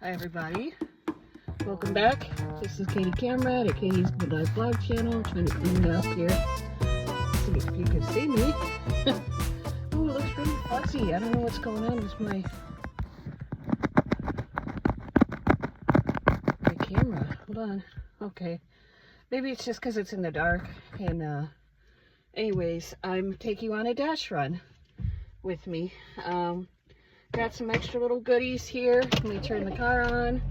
Hi everybody, welcome back. This is Katie Camera at Katie's Good Life Vlog channel. I'm trying to clean it up here. See if you can see me. Oh, it looks really fuzzy. I don't know what's going on with my camera. Hold on. Okay. Maybe it's just because it's in the dark. And anyways, I'm taking you on a dash run with me. Got some extra little goodies here. Let me turn the car on.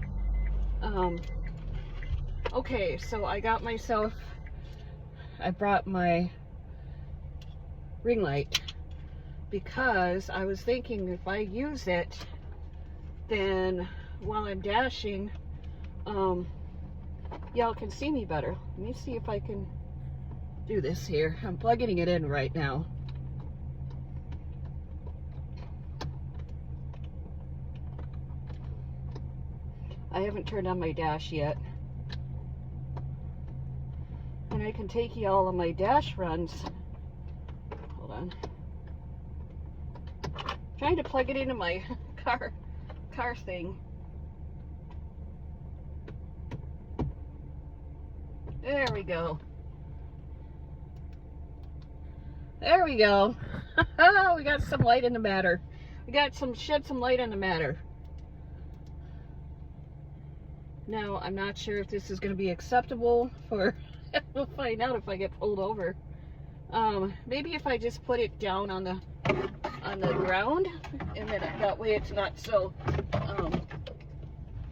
Okay, so I brought my ring light because I was thinking if I use it, then while I'm dashing, y'all can see me better. Let me see if I can do this here. I'm plugging it in right now. I haven't turned on my dash yet. And I can take you all on my dash runs. Hold on. Trying to plug it into my car thing. There we go. There we go. We got some light in the matter. We got shed some light on the matter. Now, I'm not sure if this is going to be acceptable for, we'll find out if I get pulled over. Maybe if I just put it down on the ground, and then that way it's not so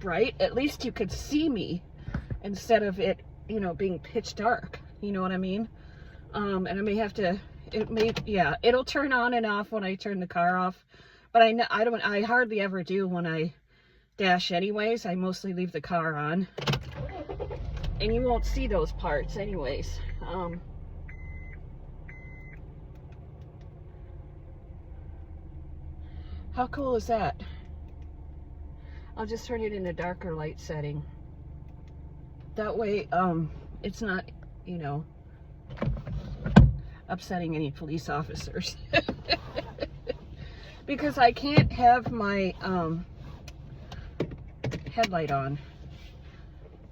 bright. At least you could see me instead of it, you know, being pitch dark. You know what I mean? And I may have to, it'll turn on and off when I turn the car off. But I hardly ever do when I dash anyways. I mostly leave the car on, and you won't see those parts anyways. How cool is that? I'll just turn it in a darker light setting. That way it's not, you know, upsetting any police officers. Because I can't have my headlight on.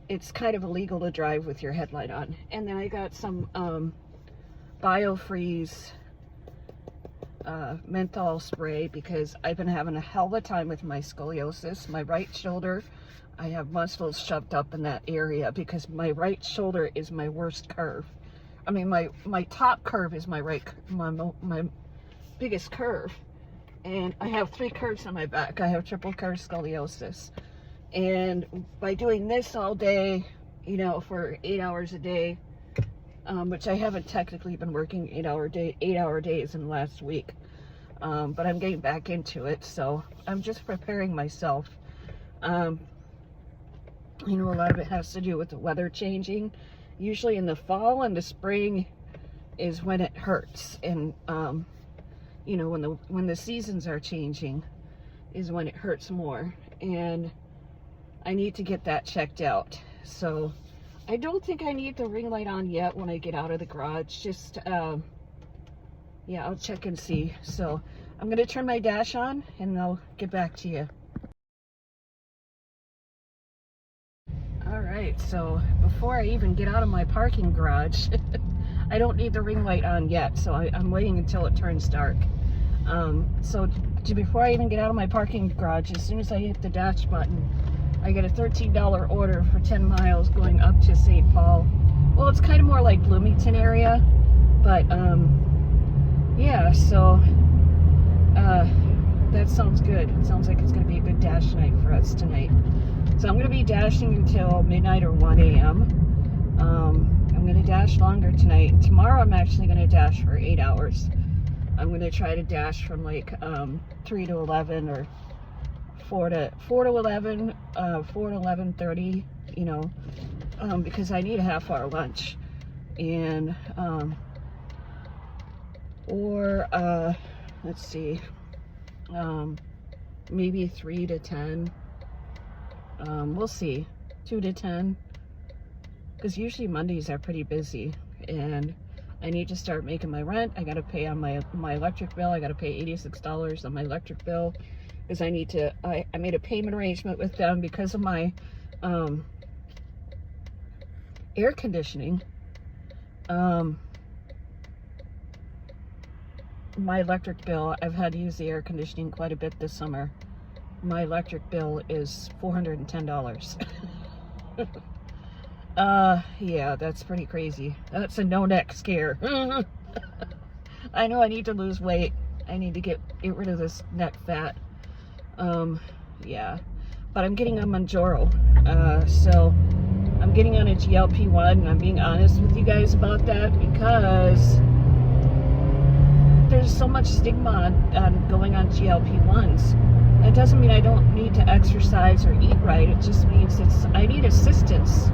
It's kind of illegal to drive with your headlight on. And then I got some BioFreeze menthol spray because I've been having a hell of a time with my scoliosis. My right shoulder, I have muscles shoved up in that area because my right shoulder is my worst curve. I mean, my top curve is my biggest curve. And I have 3 curves on my back. I have triple curve scoliosis. And by doing this all day, you know, for 8 hours a day, which I haven't technically been working 8 hour days in the last week, but I'm getting back into it, so I'm just preparing myself. You know, a lot of it has to do with the weather changing. Usually in the fall and the spring is when it hurts, and you know, when the seasons are changing is when it hurts more, and I need to get that checked out. So I don't think I need the ring light on yet when I get out of the garage. Just yeah, I'll check and see. So I'm gonna turn my dash on and I'll get back to you. All right, so before I even get out of my parking garage, I don't need the ring light on yet, so I'm waiting until it turns dark. Before I even get out of my parking garage, as soon as I hit the dash button, I get a $13 order for 10 miles going up to St. Paul. Well, it's kind of more like Bloomington area, but yeah, so that sounds good. It sounds like it's going to be a good dash night for us tonight. So I'm going to be dashing until midnight or 1 a.m. I'm going to dash longer tonight. Tomorrow I'm actually going to dash for 8 hours. I'm going to try to dash from like 3 to 11 or 4 to 11, 4 to 11:30, you know, because I need a half-hour lunch, and let's see, maybe 3 to 10. We'll see, 2 to 10, because usually Mondays are pretty busy, and I need to start making my rent. I got to pay on my electric bill. I got to pay $86 on my electric bill. because I need to, I made a payment arrangement with them because of my air conditioning. My electric bill, I've had to use the air conditioning quite a bit this summer. My electric bill is $410. Yeah, that's pretty crazy. That's a no-neck scare. I know I need to lose weight. I need to get rid of this neck fat. Yeah, but I'm getting on Mounjaro. So I'm getting on a GLP-1, and I'm being honest with you guys about that because there's so much stigma on going on GLP-1s. It doesn't mean I don't need to exercise or eat right. It just means I need assistance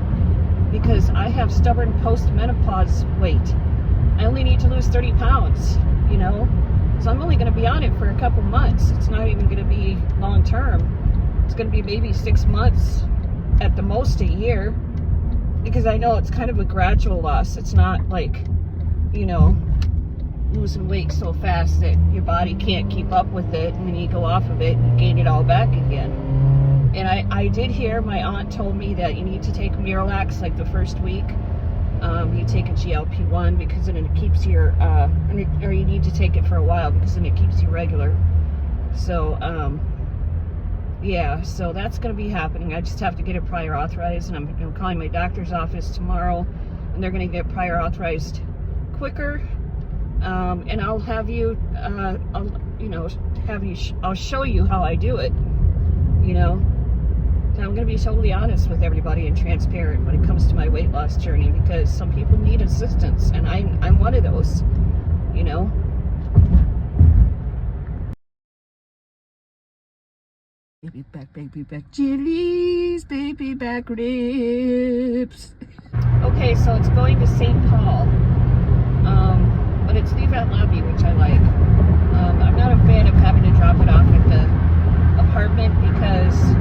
because I have stubborn post-menopause weight. I only need to lose 30 pounds, you know? So I'm only going to be on it for a couple months. It's not even going to be long term. It's going to be maybe 6 months, at the most a year, because I know it's kind of a gradual loss. It's not like, you know, losing weight so fast that your body can't keep up with it, and then you go off of it and gain it all back again. And I did hear, my aunt told me that you need to take Miralax like the first week. You take a GLP-1 because then it keeps your, or you need to take it for a while because then it keeps you regular. So, yeah, so that's going to be happening. I just have to get it prior authorized, and I'm calling my doctor's office tomorrow, and they're going to get prior authorized quicker. And I'll have you, I'll show you how I do it, you know. So I'm going to be totally honest with everybody and transparent when it comes to my weight loss journey, because some people need assistance, and I'm one of those, you know. Baby back chilies, baby back ribs. Okay, so it's going to St. Paul, but it's leave at lobby, which I like. I'm not a fan of having to drop it off at the apartment because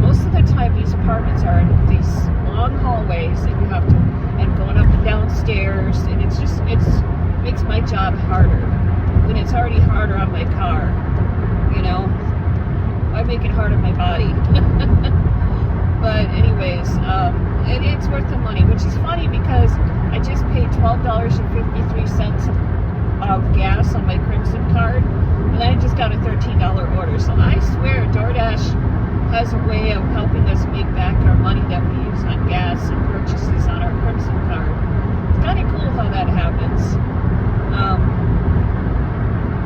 most of the time these apartments are in these long hallways and you have to, and going up and down stairs, and it makes my job harder when it's already harder on my car, you know. I make it hard on my body. But anyways, it's worth the money, which is funny because I just paid $12.53 of gas on my Crimson card, and then I just got a $13 order. So I swear DoorDash has a way of helping us make back our money that we use on gas and purchases on our Crimson card. It's kind of cool how that happens.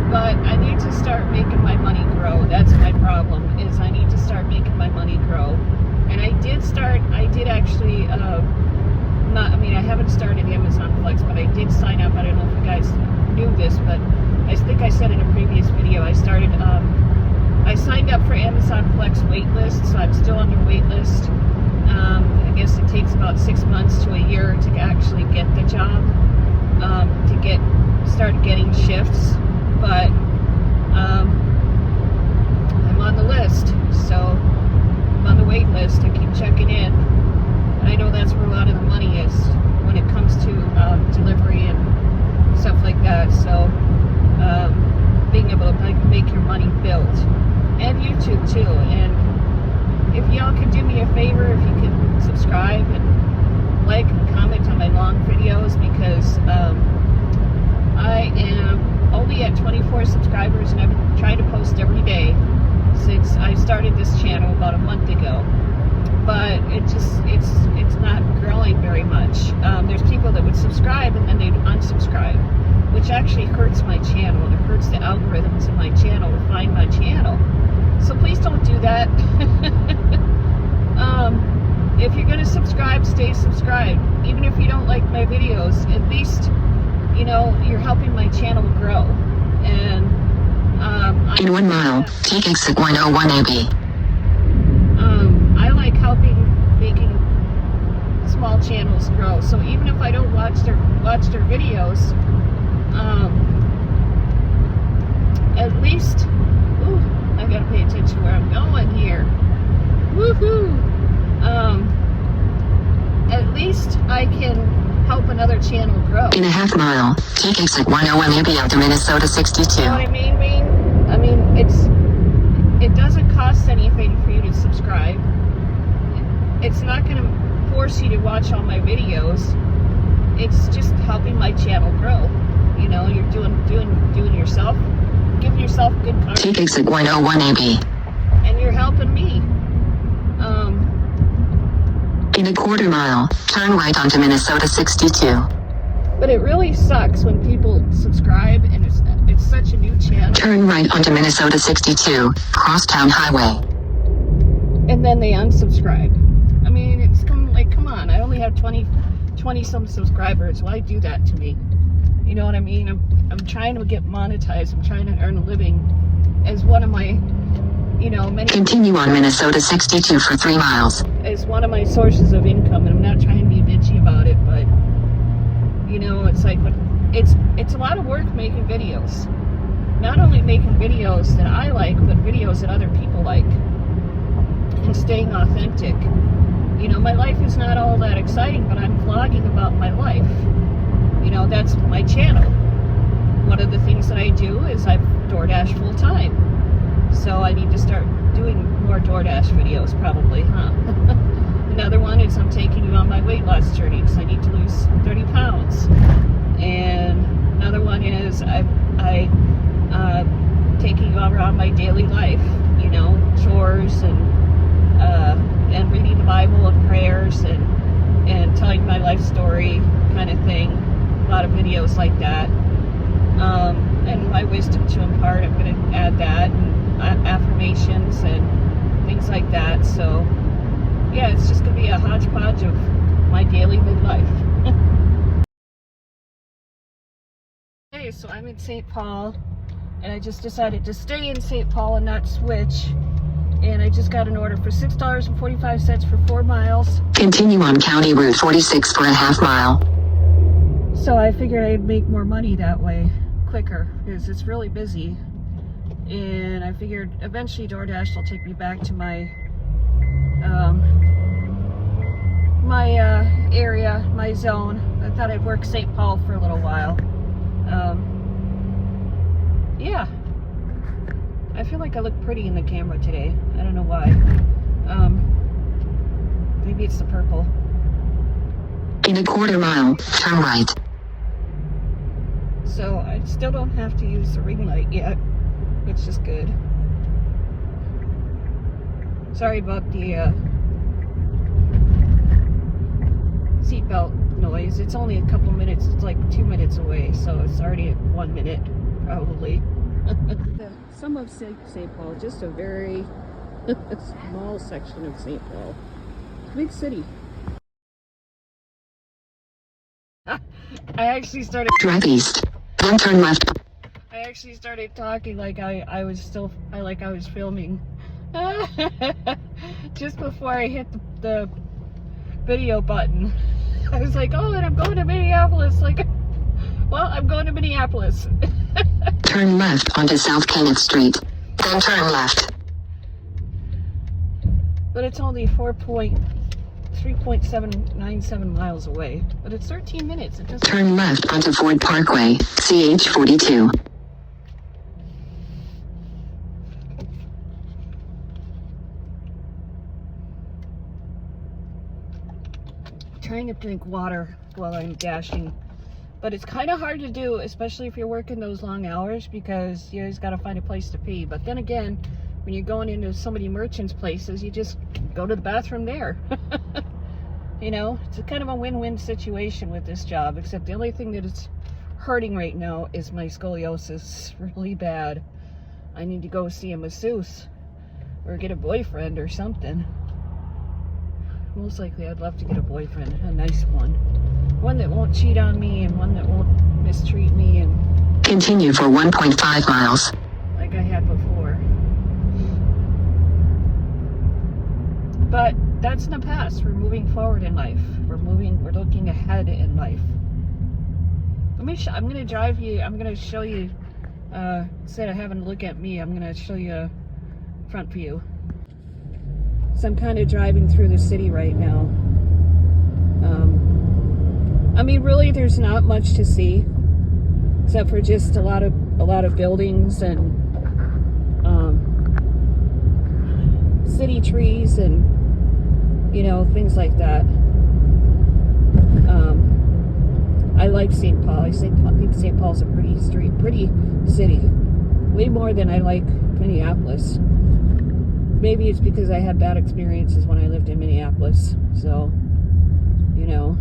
But I need to start making my money grow. That's my problem, is I need to start making my money grow. And I did actually, I haven't started Amazon Flex, but I did sign up. I don't know if you guys knew this, but I think I said in a previous video, I signed up for Amazon Flex waitlist, so I'm still on their waitlist. I guess it takes about 6 months to a year to actually get the job, to start getting shifts. But I'm on the list, so I'm on the wait list. I keep checking in, and I know that's where a lot of the money is when it comes to delivery and stuff like that. So being able to make your money build, and YouTube too. And if y'all could do me a favor, if you could subscribe and like and comment on my long videos, because I am only at 24 subscribers, and I've been trying to post every day since I started this channel about a month ago. But it's not growing very much. There's people that would subscribe and then they'd unsubscribe, which actually hurts my channel, and it hurts the algorithms in my channel to find my channel. So please don't do that. If you're going to subscribe, stay subscribed. Even if you don't like my videos, at least, you know, you're helping my channel grow. And in 1 mile, take exit 101 AB. I like making small channels grow. So even if I don't watch their videos, at least, I gotta pay attention to where I'm going here. Woohoo! At least I can help another channel grow. In a half mile, take exit 101 AB out to Minnesota 62. You know what I mean? I mean, cost anything for you to subscribe. It's not going to force you to watch all my videos. It's just helping my channel grow. You know, you're doing yourself, giving yourself good content. Take exit 101 AB. And you're helping me. In a quarter mile, turn right onto Minnesota 62. But it really sucks when people subscribe and it's such a new channel. Turn right onto Minnesota 62, Crosstown Highway. And then they unsubscribe. I mean, it's come on. I only have 20 some subscribers. Why do that to me? You know what I mean? I'm trying to get monetized. I'm trying to earn a living as one of my, you know, many. Continue on Minnesota 62 for 3 miles. As one of my sources of income, and I'm not trying to be bitchy about it, but you know, it's like it's a lot of work making videos. Not only making videos that I like, but videos that other people like, and staying authentic. You know, my life is not all that exciting, but I'm vlogging about my life. You know, that's my channel. One of the things that I do is I DoorDash full time. So I need to start doing more DoorDash videos probably, huh? Another one is I'm taking you on my weight loss journey because I need to lose 30 pounds. And another one is I taking you around my daily life, you know, chores and reading the Bible and prayers and telling my life story kind of thing. A lot of videos like that. And my wisdom to impart, I'm going to add that, and affirmations and things like that. So yeah, it's just going to be a hodgepodge of my daily midlife. Okay, so I'm in St. Paul, and I just decided to stay in St. Paul and not switch. And I just got an order for $6.45 for 4 miles. Continue on County Route 46 for a half mile. So I figured I'd make more money that way, quicker, because it's really busy. And I figured eventually DoorDash will take me back to my area, my zone. I thought I'd work St. Paul for a little while. Yeah. I feel like I look pretty in the camera today. I don't know why. Maybe it's the purple. In a quarter mile, turn right. So I still don't have to use the ring light yet, which is good. Sorry about the seatbelt noise. It's only a couple minutes. It's like 2 minutes away, so it's already at 1 minute, probably. Some of St. Paul, just a very small section of St. Paul. Big city. I actually started... Drive east, then turn left. I actually started talking like I was filming. Just before I hit the video button. I was like, oh, and I'm going to Minneapolis. Like, well, I'm going to Minneapolis. Turn left onto South Kenneth Street, then turn left. But it's only 3.797 miles away. But it's 13 minutes. It doesn't... Turn left onto Ford Parkway, CH42. Trying to drink water while I'm dashing. But it's kind of hard to do, especially if you're working those long hours, because you always got to find a place to pee. But then again, when you're going into so many merchants' places, you just go to the bathroom there. You know, it's a kind of a win-win situation with this job, except the only thing that is hurting right now is my scoliosis really bad. I need to go see a masseuse or get a boyfriend or something. Most likely I'd love to get a boyfriend, a nice one. One that won't cheat on me and one that won't mistreat me and... Continue for 1.5 miles. Like I had before. But that's in the past. We're moving forward in life. We're looking ahead in life. I'm gonna drive you, I'm gonna show you, instead of having to look at me, I'm gonna show you a front view. So I'm kind of driving through the city right now. I mean, really, there's not much to see, except for just a lot of buildings and city trees and, you know, things like that. I like St. Paul. I think St. Paul's a pretty city. Way more than I like Minneapolis. Maybe it's because I had bad experiences when I lived in Minneapolis. So, you know.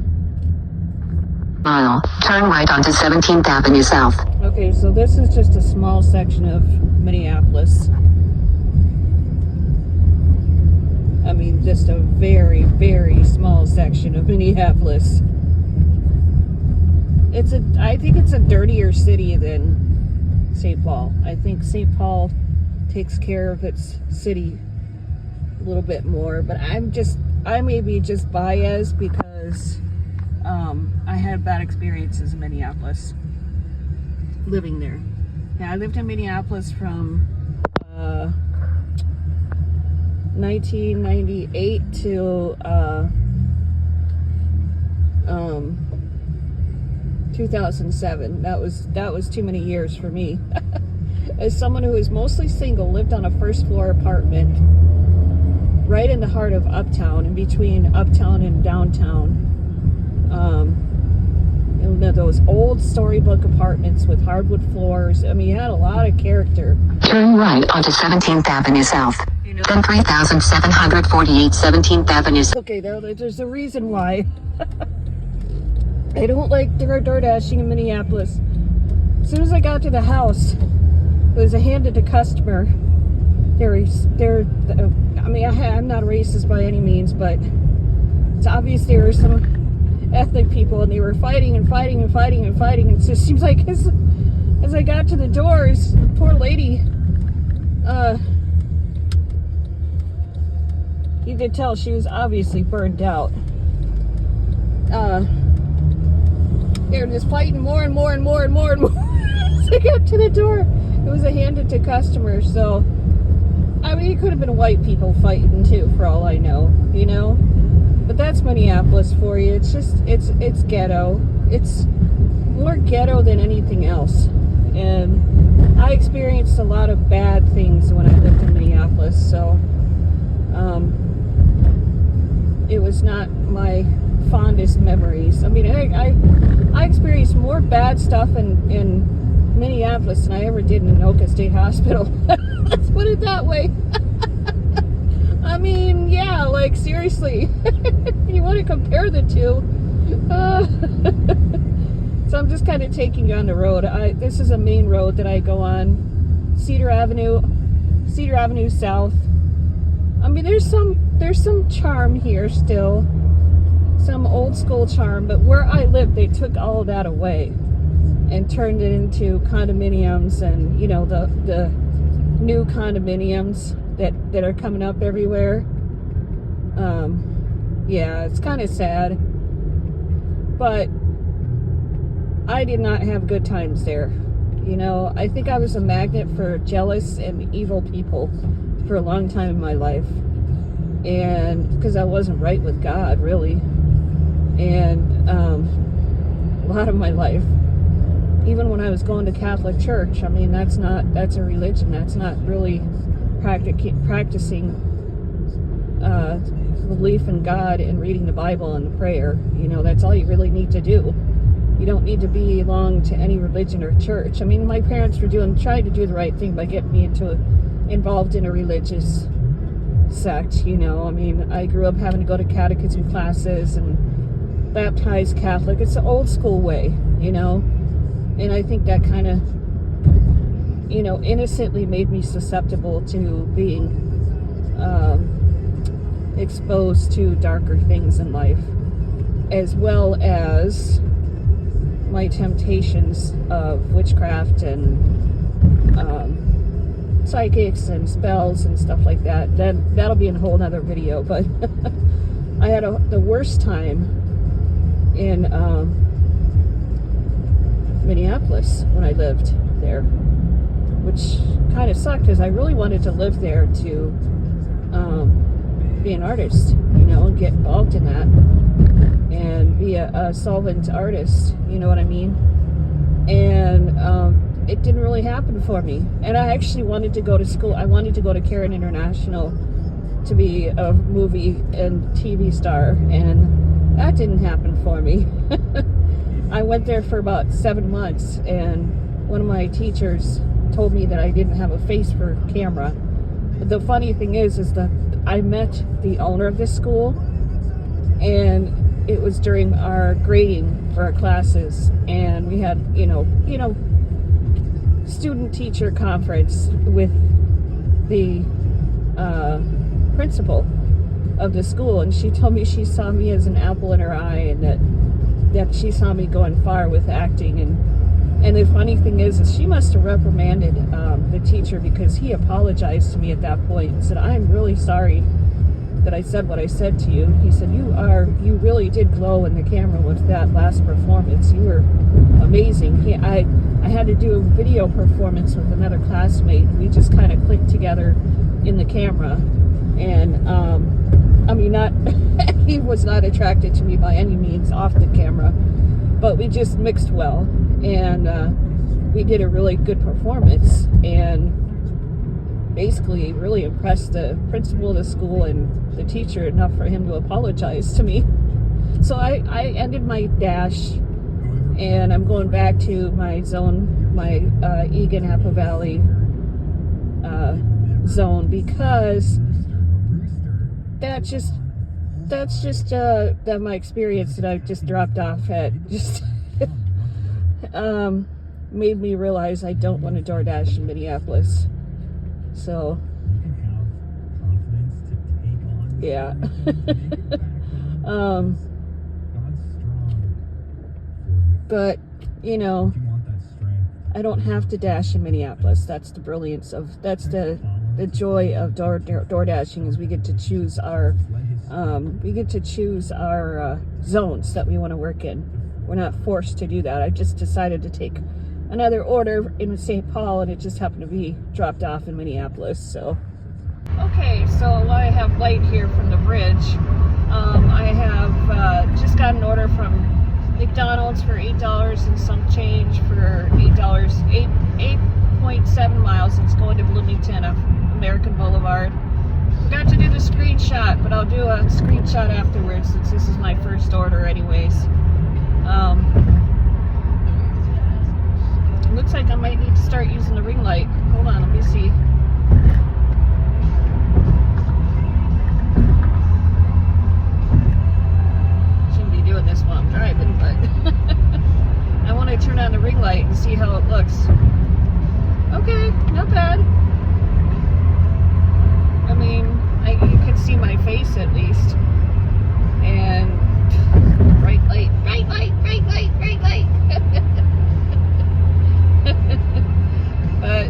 Mile. Turn right onto 17th Avenue South. Okay, so this is just a small section of Minneapolis. I mean, just a very, very small section of Minneapolis. I think it's a dirtier city than St. Paul. I think St. Paul takes care of its city a little bit more, but I may be just biased because I had bad experiences in Minneapolis living there. Yeah, I lived in Minneapolis from 1998 to 2007. That was too many years for me. As someone who is mostly single, lived on a first floor apartment right in the heart of Uptown, in between Uptown and downtown. Those old storybook apartments with hardwood floors. I mean, you had a lot of character. Turn right onto 17th Avenue South. Then 3748 17th Avenue South. Okay, there's a reason why. I don't like door dashing in Minneapolis. As soon as I got to the house, it was a handed to customer. I mean, I'm not a racist by any means, but it's obvious there were some ethnic people, and they were fighting. And it just seems like as I got to the doors, the poor lady, you could tell she was obviously burned out. They were just fighting more and more. As I got to the door, it was a handed to customer. So, I mean, it could have been white people fighting too, for all I know, you know. But that's Minneapolis for you. It's just, it's ghetto. It's more ghetto than anything else. And I experienced a lot of bad things when I lived in Minneapolis. So, it was not my fondest memories. I mean, I experienced more bad stuff in Minneapolis than I ever did in Anoka State Hospital. Let's put it that way. I mean, yeah, like seriously, you want to compare the two? So I'm just kind of taking you on the road. This is a main road that I go on, Cedar Avenue South. I mean, there's some charm here still, some old school charm, but where I live, they took all of that away and turned it into condominiums, and you know, the new condominiums that are coming up everywhere. Yeah, it's kind of sad, but I did not have good times there. You know, I think I was a magnet for jealous and evil people for a long time in my life, and because I wasn't right with God, really, and a lot of my life, even when I was going to Catholic church, I mean, that's a religion. That's not really practicing belief in God and reading the Bible and prayer. You know, that's all you really need to do. You don't need to belong to any religion or church. I mean, my parents were trying to do the right thing by getting me involved in a religious sect, you know. I mean, I grew up having to go to catechism classes and baptized Catholic. It's the old school way, you know. And I think that kind of, you know, innocently made me susceptible to being exposed to darker things in life, as well as my temptations of witchcraft and psychics and spells and stuff like that. That'll be in a whole nother video, but I had the worst time in Minneapolis when I lived there, which kind of sucked because I really wanted to live there to be an artist, you know, and get involved in that and be a solvent artist, you know what I mean? And it didn't really happen for me. And I actually wanted to go to school. I wanted to go to Cairn International to be a movie and TV star, and that didn't happen for me. I went there for about 7 months, and one of my teachers told me that I didn't have a face for camera. But the funny thing is that I met the owner of this school, and it was during our grading for our classes, and we had, student teacher conference with the principal of the school, and she told me she saw me as an apple in her eye, and that she saw me going far with acting. And the funny thing is she must have reprimanded the teacher, because he apologized to me at that point and said, "I'm really sorry that I said what I said to you." He said, you really did glow in the camera with that last performance. You were amazing." I had to do a video performance with another classmate. We just kind of clicked together in the camera, and he was not attracted to me by any means off the camera, but we just mixed well, and we did a really good performance, and basically really impressed the principal of the school and the teacher enough for him to apologize to me. So I ended my dash, and I'm going back to my zone, my Egan Apple Valley zone, because that's just my experience that I just dropped off at just made me realize I don't want to DoorDash in Minneapolis. So yeah. But I don't have to dash in Minneapolis. That's the brilliance of, that's the joy of DoorDashing, is we get to choose our zones that we want to work in. We're not forced to do that. I just decided to take another order in St. Paul, and it just happened to be dropped off in Minneapolis. So okay, so I have light here from the bridge. I have just got an order from McDonald's for $8 and some change for $8.7 miles. It's going to Bloomington off American Boulevard. Forgot to do the screenshot, but I'll do a screenshot afterwards, since this is my first order anyways. It looks like I might need to start using the ring light. Hold on, let me see. Shouldn't be doing this while I'm driving, but I want to turn on the ring light and see how it looks. Okay, not bad. I mean, you can see my face at least. And bright light, bright light, bright light, bright light. But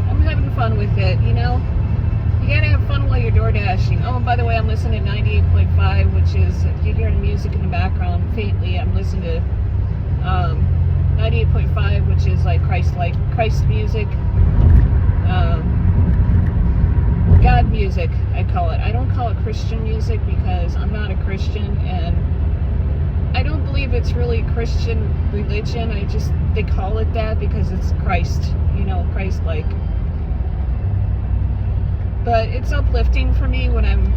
I'm having fun with it, You gotta have fun while you're door dashing. Oh, and by the way, I'm listening to 98.5, which is, if you hear the music in the background faintly, I'm listening to 98.5, which is like Christ music. God music, I call it. I don't call it Christian music, because I'm not a Christian, and I don't believe it's really Christian religion. They call it that because it's Christ, Christ-like. But it's uplifting for me when I'm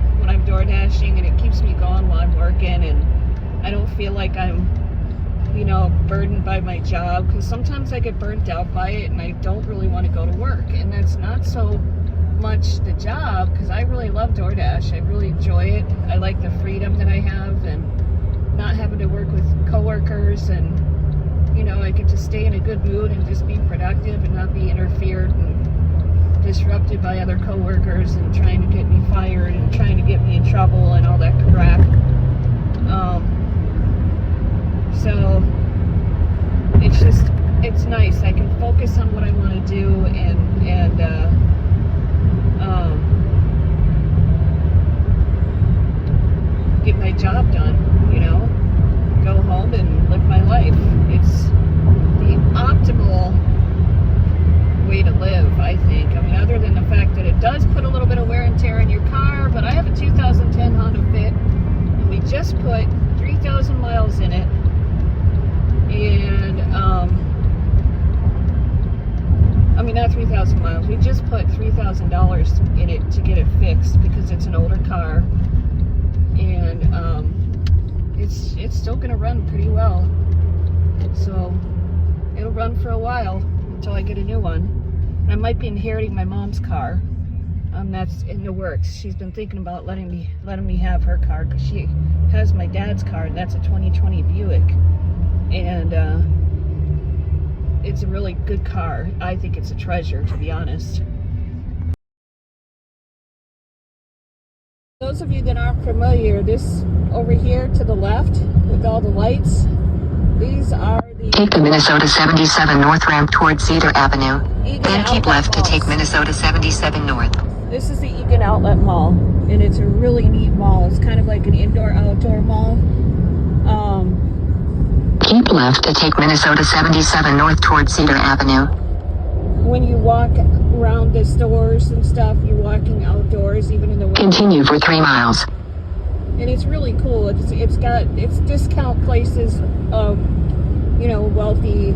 door dashing, and it keeps me going while I'm working, and I don't feel like I'm, burdened by my job, because sometimes I get burnt out by it, and I don't really want to go to work. And that's not so much the job, because I really love DoorDash. I really enjoy it. I like the freedom that I have, and not having to work with coworkers, and I get to stay in a good mood and just be productive and not be interfered and disrupted by other coworkers and trying to get me fired and trying to get me in trouble and all that crap. So it's nice. I can focus on what I want to do and get my job done, go home and live my life. It's the optimal way to live, I think. I mean, other than the fact that it does put a little bit of wear and tear in your car, but I have a 2010 Honda Fit, and we just put 3,000 miles in it, and not 3,000 miles, we just put 3,000 $20,000 in it to get it fixed because it's an older car, and it's still gonna run pretty well. So it'll run for a while until I get a new one. I might be inheriting my mom's car. That's in the works. She's been thinking about letting me have her car because she has my dad's car, and that's a 2020 Buick, and it's a really good car. I think it's a treasure, to be honest. Those of you that aren't familiar, this over here to the left with all the lights, these are the... Take the Minnesota 77 North ramp toward Cedar Avenue. Then keep left to take Minnesota 77 North. This is the Egan Outlet Mall, and it's a really neat mall. It's kind of like an indoor-outdoor mall. Keep left to take Minnesota 77 North toward Cedar Avenue. When you walk around the stores and stuff, you're walking outdoors, even in the winter. Continue for 3 miles. And it's really cool. It's discount places of, you know, wealthy,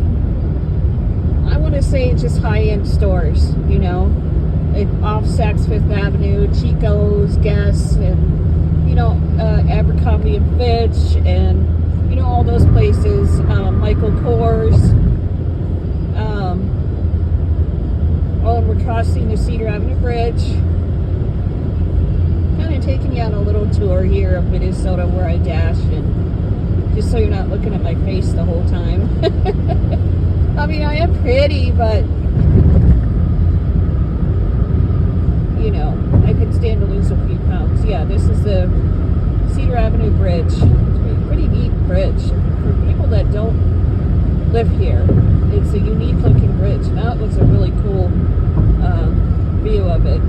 I want to say just high-end stores, you know, like off Saks Fifth Avenue, Chico's, Guess, and, you know, Abercrombie and Fitch, and, you know, all those places, Michael Kors. Oh, and we're crossing the Cedar Avenue Bridge. Kind of taking you on a little tour here of Minnesota where I dash, and just so you're not looking at my face the whole time. I mean, I am pretty, but you know, I could stand to lose a few pounds. Yeah, this is the Cedar Avenue Bridge. It's a pretty neat bridge for people that don't live here. It's a unique looking bridge. That was a really cool view of it.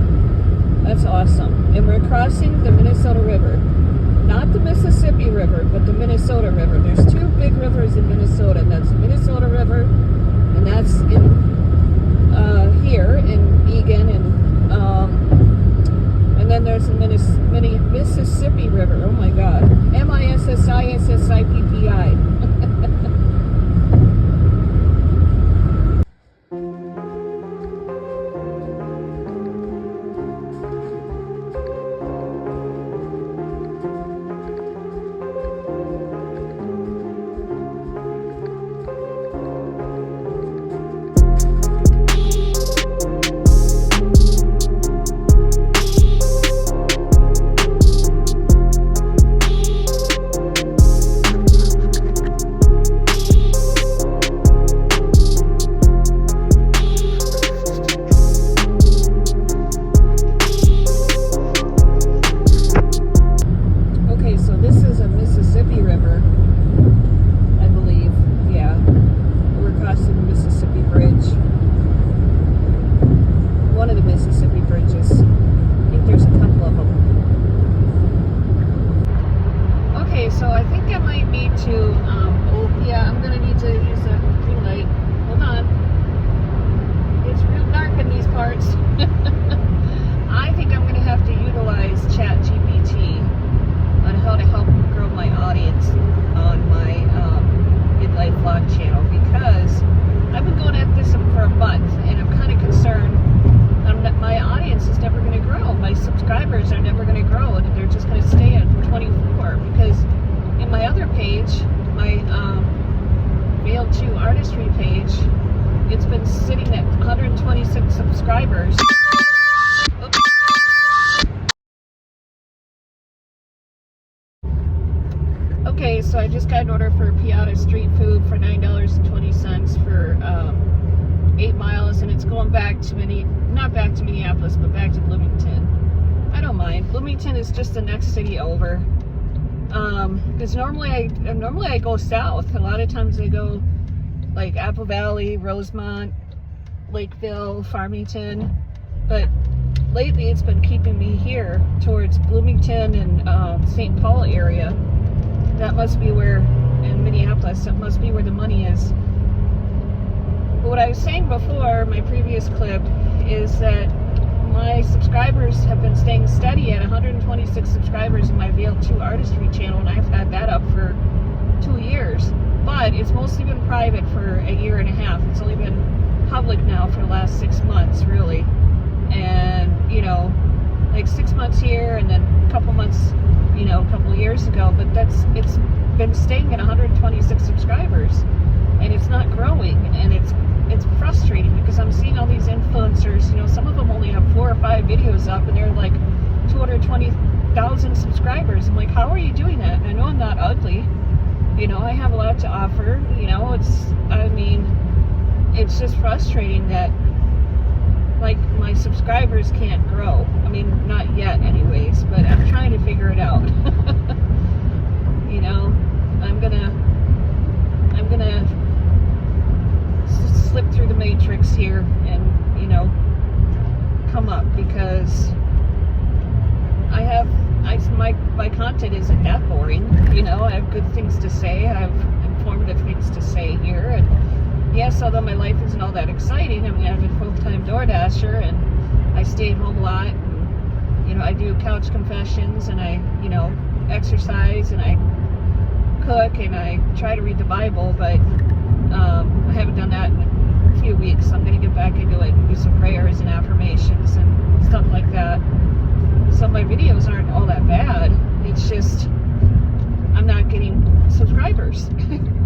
That's awesome. And we're crossing the Minnesota River. Not the Mississippi River, but the Minnesota River. There's 2 big rivers in Minnesota. That's the Minnesota River, and that's in here in Egan, and then there's the Mississippi River. Oh my God. Mississippi. Subscribers. Oops. Okay, so I just got an order for Piata street food for $9.20 for 8 miles, and it's going back to not back to Minneapolis, but back to Bloomington. I don't mind. Bloomington is just the next city over. Because normally I go south. A lot of times I go like Apple Valley, Rosemont, Lakeville, Farmington, but lately it's been keeping me here towards Bloomington and St. Paul area. That must be where, in Minneapolis, that must be where the money is. But what I was saying before, my previous clip, is that my subscribers have been staying steady at 126 subscribers in my Veil 2 Artistry channel, and I've had that up for 2 years. But it's mostly been private for a year and a half. It's only been public now for the last 6 months, really. and you know, like 6 months here and then a couple months, you know, a couple of years ago, but it's been staying at 126 subscribers, and it's not growing, and it's frustrating because I'm seeing all these influencers, you know, some of them only have 4 or 5 videos up and they're like 220,000 subscribers. I'm like, how are you doing that? And I know I'm not ugly, you know, I have a lot to offer, you know, it's just frustrating that like my subscribers can't grow. I mean, not yet anyways, but I'm trying to figure it out. You know, I'm gonna slip through the matrix here and, you know, come up, because my content isn't that boring. You know, I have good things to say, I have informative things to say here, and yes, although my life isn't all that exciting, I mean, I'm a full-time Door Dasher and I stay at home a lot, and, you know, I do couch confessions, and I, you know, exercise, and I cook, and I try to read the Bible, but I haven't done that in a few weeks, so I'm going to get back into it and do some prayers and affirmations and stuff like that. So my videos aren't all that bad, it's just I'm not getting subscribers.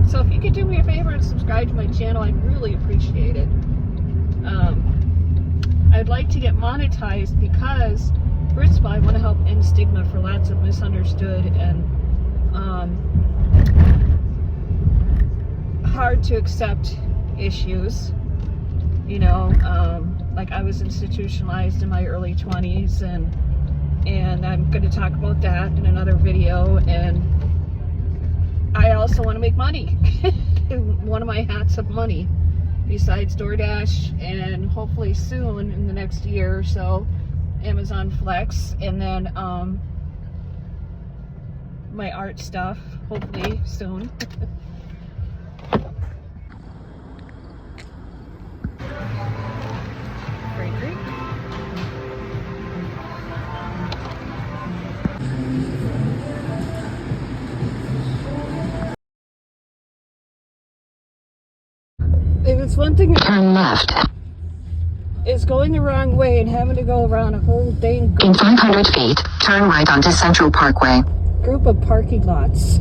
So if you could do me a favor and subscribe to my channel, I'd really appreciate it. I'd like to get monetized because, first of all, I want to help end stigma for lots of misunderstood and hard to accept issues. You know, like I was institutionalized in my early 20s, and I'm going to talk about that in another video. And I also want to make money. One of my hats of money, besides DoorDash, and hopefully soon in the next year or so, Amazon Flex, and then my art stuff, hopefully soon. If it's one thing, Turn left. It's going the wrong way and having to go around a whole dang In 500 feet, turn right onto Central Parkway. Group of parking lots.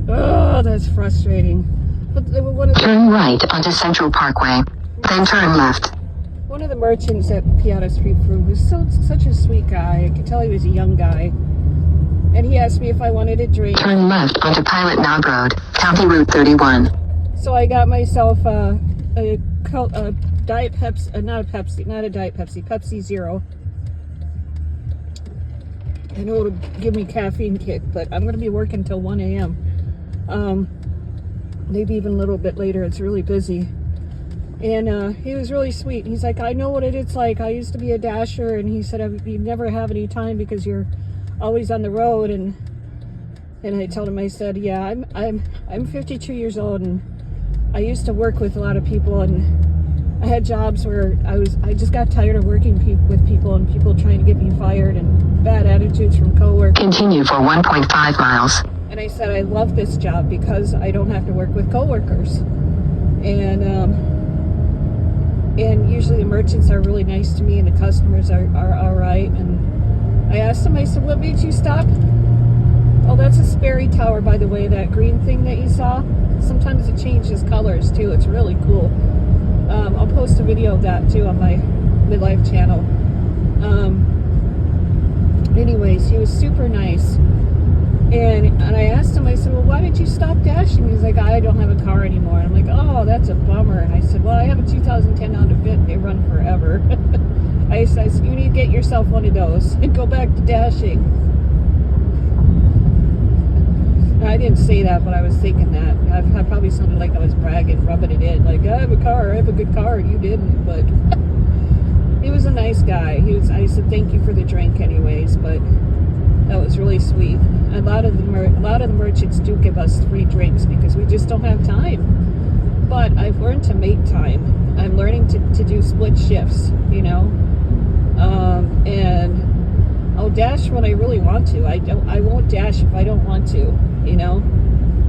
Oh, that's frustrating. But Turn right onto Central Parkway, then turn left. One of the merchants at Piata Street Food was such a sweet guy. I could tell he was a young guy. And he asked me if I wanted a drink. Turn left onto Pilot Knob Road, County Route 31. So I got myself a Diet Pepsi, not a Diet Pepsi, Pepsi Zero. I know it'll give me caffeine kick, but I'm going to be working till 1 a.m. Maybe even a little bit later. It's really busy. And he was really sweet. He's like, I know what it's like. I used to be a dasher, and he said, you never have any time because you're always on the road. And I told him, I said, yeah, I'm 52 years old, and I used to work with a lot of people, and I had jobs where I just got tired of working with people, and people trying to get me fired, and bad attitudes from coworkers. Continue for 1.5 miles. And I said, I love this job because I don't have to work with coworkers. And usually the merchants are really nice to me, and the customers are all right. And I asked him, I said, what made you stop? Oh, that's a Sperry Tower, by the way, that green thing that you saw. Sometimes it changes colors too. It's really cool. I'll post a video of that too on my midlife channel. Anyways, he was super nice. And I asked him, I said, well, why did you stop dashing? He's like, I don't have a car anymore. And I'm like, oh, that's a bummer. And I said, well, I have a 2010 Honda Fit. They run forever. I said, you need to get yourself one of those and go back to dashing. I didn't say that, but I was thinking that. I probably sounded like I was bragging, rubbing it in. Like, I have a car, I have a good car, and you didn't. But he was a nice guy. I said, thank you for the drink anyways, but that was really sweet. A lot of the merchants do give us free drinks because we just don't have time. But I've learned to make time. I'm learning to do split shifts, you know. And I'll dash when I really want to. I won't dash if I don't want to, you know.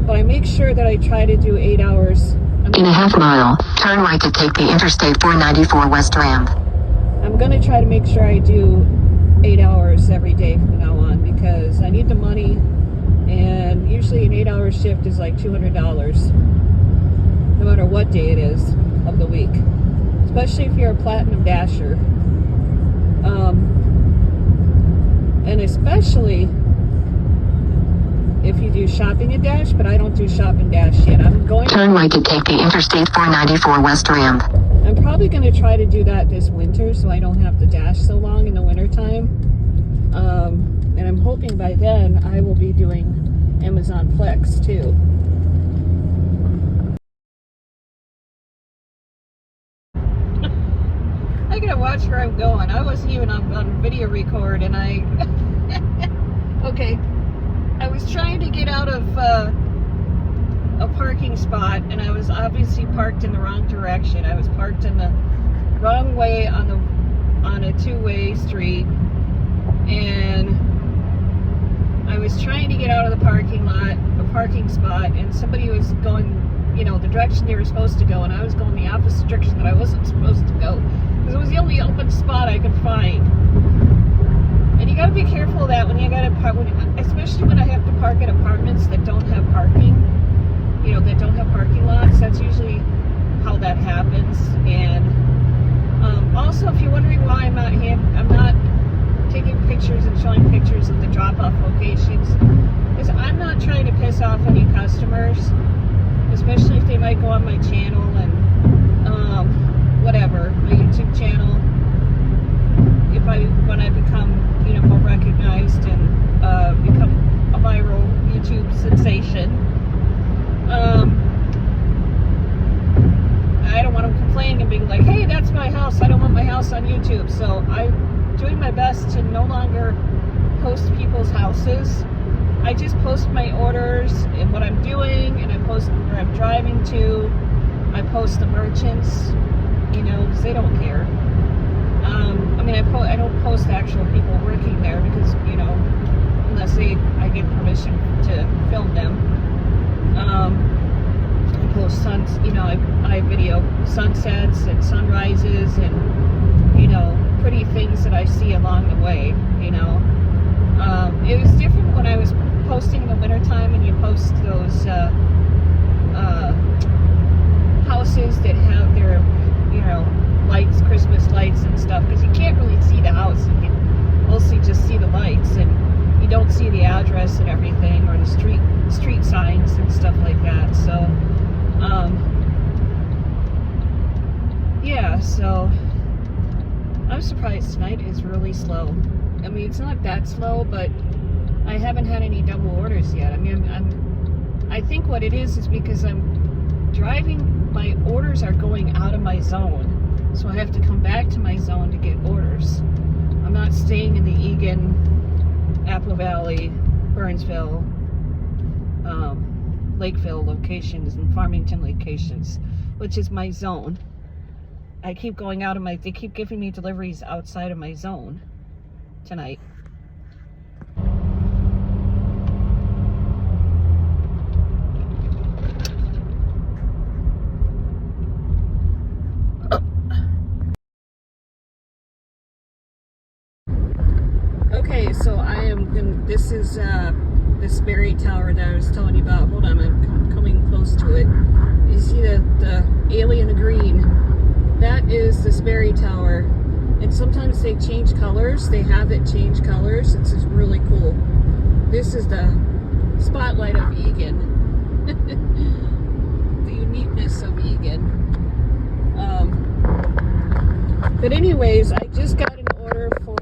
But I make sure that I try to do 8 hours In a half mile, turn right to take the Interstate 494 West Ramp. I'm going to try to make sure I do 8 hours every day from now on because I need the money, and usually an 8-hour shift is like $200 no matter what day it is of the week, especially if you're a Platinum Dasher, and especially if you do shopping and dash, but I don't do shop and dash yet. I'm going to turn right to take the Interstate 494 West Ramp. I'm probably going to try to do that this winter so I don't have to dash so long in the wintertime. And I'm hoping by then I will be doing Amazon Flex too. I gotta watch where I'm going. I wasn't even on video record, and I okay, I was trying to get out of a parking spot, and I was obviously parked in the wrong direction. I was parked in the wrong way on a two-way street, and I was trying to get out of the parking spot, and somebody was going, the direction they were supposed to go, and I was going the opposite direction that I wasn't supposed to go, because it was the only open spot I could find. And you gotta be careful of that when you gotta park, especially when I have to park at apartments that don't have parking, that don't have parking lots. That's usually how that happens. And also, if you're wondering why I'm not taking pictures and showing pictures of the drop-off locations, is I'm not trying to piss off any customers, especially if they might go on my channel and whatever, my YouTube channel. When I become more recognized and become a viral YouTube sensation, I don't want them complaining and being like, hey, that's my house, I don't want my house on YouTube. So I'm doing my best to no longer post people's houses. I just post my orders and what I'm doing, and I post where I'm driving to. I post the merchants, because they don't care. I don't post actual people working there because, unless I get permission to film them. I post I video sunsets and sunrises and, pretty things that I see along the way, It was different when I was posting in the wintertime, and you post those houses that have their, lights, Christmas lights and stuff, because you can't really see the house. You can mostly just see the lights, and you don't see the address and everything, or the street signs and stuff like that. So, yeah, so I'm surprised tonight is really slow. It's not that slow, but I haven't had any double orders yet. I think what it is because I'm driving, my orders are going out of my zone. So I have to come back to my zone to get orders. I'm not staying in the Egan, Apple Valley, Burnsville, Lakeville locations and Farmington locations, which is my zone. I keep going out of they keep giving me deliveries outside of my zone tonight. Okay, so this is the Sperry Tower that I was telling you about. Hold on, I'm coming close to it. You see the alien green? That is the Sperry Tower. And sometimes they change colors. They have it change colors. It's just really cool. This is the spotlight of Egan. The uniqueness of Egan. But anyways, I just got an order for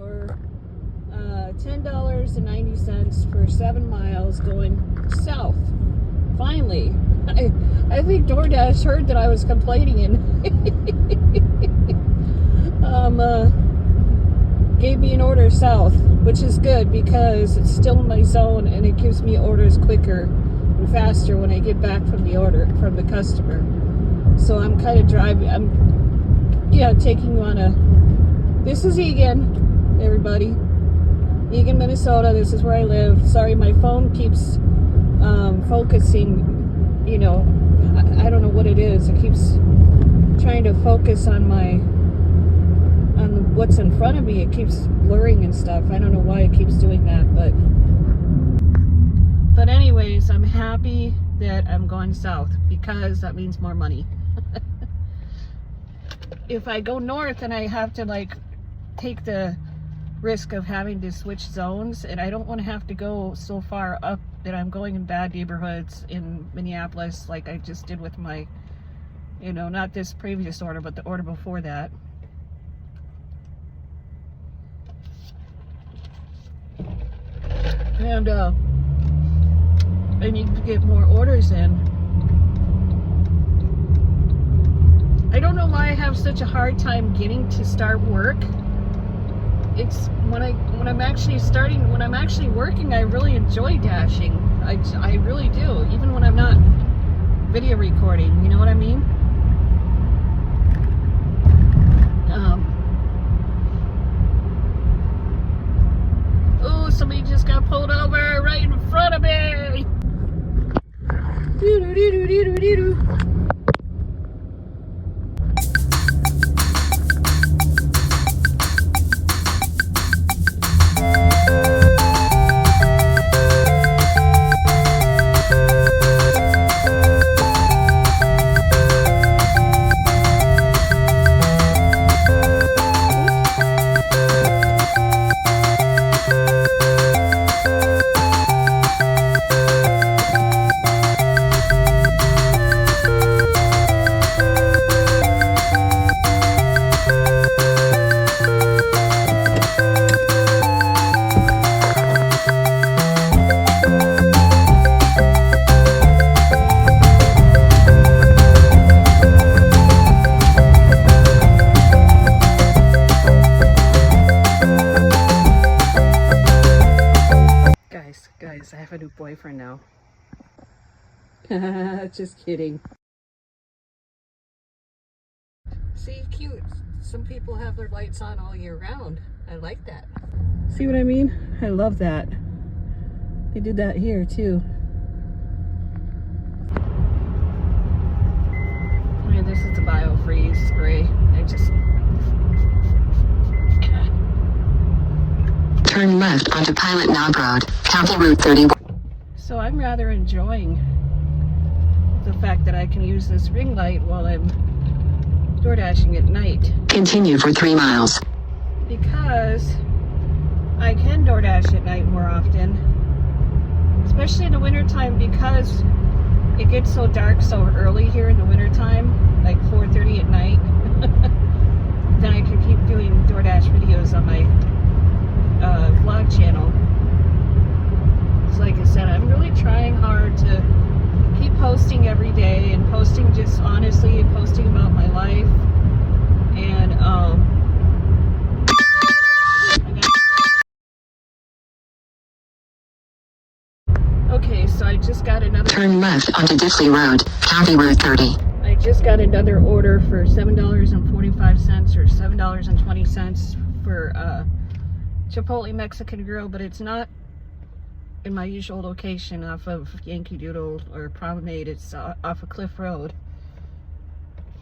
$10.90 for 7 miles going south. Finally. I think DoorDash heard that I was complaining and gave me an order south, which is good because it's still in my zone and it gives me orders quicker and faster when I get back from the customer. So I'm kind of driving, taking you on this is Egan, everybody. Egan, Minnesota. This is where I live. Sorry, my phone keeps focusing. I don't know what it is. It keeps trying to focus on what's in front of me. It keeps blurring and stuff. I don't know why it keeps doing that, but anyways, I'm happy that I'm going south because that means more money. If I go north and I have to like take the risk of having to switch zones, and I don't want to have to go so far up that I'm going in bad neighborhoods in Minneapolis like I just did with my, you know, not this previous order, but the order before that. And I need to get more orders in. I don't know why I have such a hard time getting to start work. It's when I'm actually working, I really enjoy dashing. I really do, even when I'm not video recording, you know what I mean? Oh, somebody just got pulled over right in front of me. Doo-doo-doo-doo-doo-doo-doo. Guys, I have a new boyfriend now. Just kidding. See, cute. Some people have their lights on all year round. I like that. See what I mean? I love that. They did that here too. I mean, this is the biofreeze spray. I just... Turn left onto Pilot Knob Road, County Route 31. So I'm rather enjoying the fact that I can use this ring light while I'm door dashing at night. Continue for 3 miles. Because I can door dash at night more often. Especially in the wintertime, because it gets so dark so early here in the wintertime, like 4:30 at night. Then I can keep doing DoorDash videos on my vlog channel. So like I said, I'm really trying hard to keep posting every day and posting just honestly and posting about my life. And okay, so I just got another... Turn left onto Diffley Road, County Route 30. I just got another order for $7.45 or $7.20 for Chipotle Mexican Grill, but it's not in my usual location off of Yankee Doodle or Promenade. It's off of Cliff Road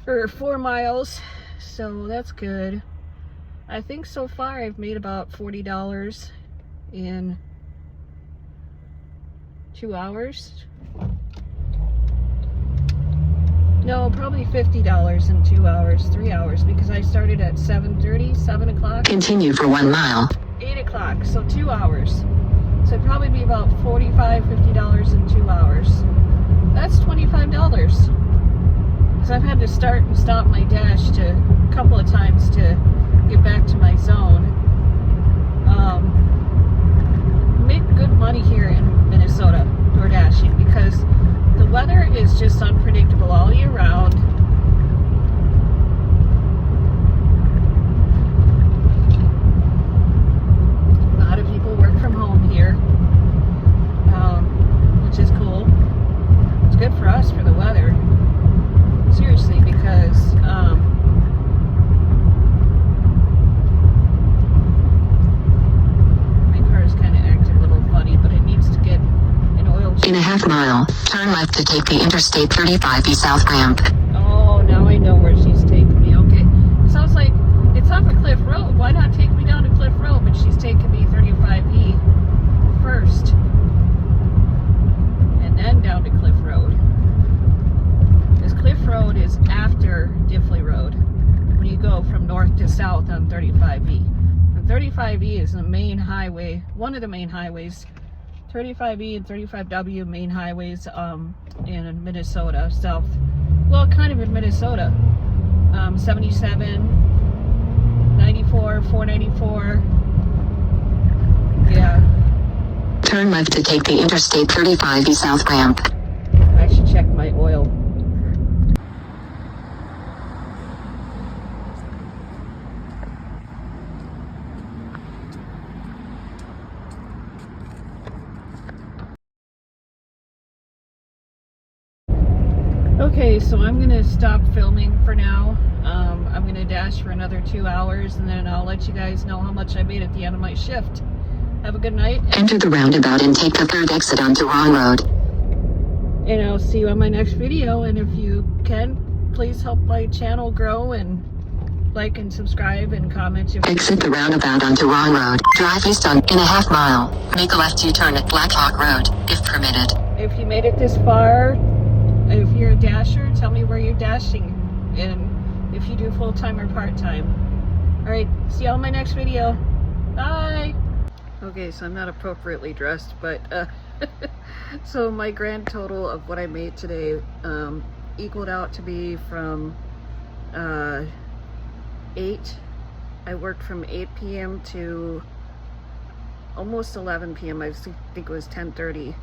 for 4 miles, so that's good. I think so far I've made about $40 in 2 hours. No, probably $50 in 2 hours, 3 hours, because I started at 7:30, 7 o'clock. Continue for 1 mile. 8 o'clock, so 2 hours. So it'd probably be about $45, $50 in 2 hours. That's $25. Because I've had to start and stop my dash a couple of times to get back to my zone. Make good money here in Minnesota, door dashing, because the weather is just unpredictable all year round. A lot of people work from home here, which is cool. It's good for us for the weather. Seriously, because my car is kind of acting a little funny, but it needs to get an oil change. In a half mile, turn left to take the Interstate 35E South ramp. Oh, now I know where she's taking me. Okay. It sounds like it's off of Cliff Road. Why not take me down to Cliff Road? But she's taking me 35E first. And then down to Cliff Road. Because Cliff Road is after Diffley Road. When you go from north to south on 35E. And 35E is the main highway, one of the main highways. 35E and 35W main highways in Minnesota, south. Well, kind of in Minnesota. 77, 94, 494. Yeah. Turn left to take the Interstate 35E South ramp. I should check my oil. Okay, so I'm gonna stop filming for now. I'm gonna dash for another 2 hours, and then I'll let you guys know how much I made at the end of my shift. Have a good night. Enter the roundabout and take the third exit onto Wrong Road. And I'll see you on my next video. And if you can, please help my channel grow and like and subscribe and comment. Exit the roundabout onto Wrong Road. Drive east on in a half mile. Make a left U-turn at Black Hawk Road, if permitted. If you made it this far, if you're a dasher, tell me where you're dashing and if you do full-time or part-time. Alright, see you on my next video. Bye! Okay, so I'm not appropriately dressed, but so my grand total of what I made today equaled out to be from 8. I worked from 8 p.m. to almost 11 p.m. I think it was 10:30.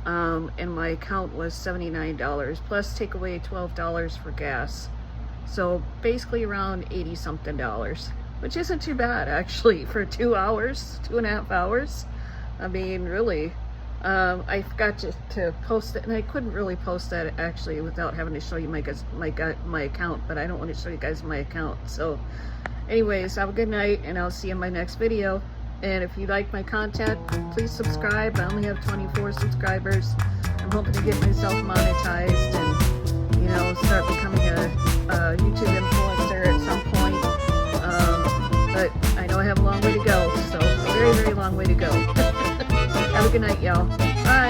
And my account was $79 plus take away $12 for gas, so basically around 80 something dollars, which isn't too bad actually for 2 hours, 2.5 hours. I mean, really. I forgot to post it, and I couldn't really post that actually without having to show you my account, but I don't want to show you guys my account. So anyways, have a good night, and I'll see you in my next video. And if you like my content, please subscribe. I only have 24 subscribers. I'm hoping to get myself monetized and, you know, start becoming a YouTube influencer at some point. But I know I have a long way to go, so a very, very long way to go. Have a good night, y'all. Bye.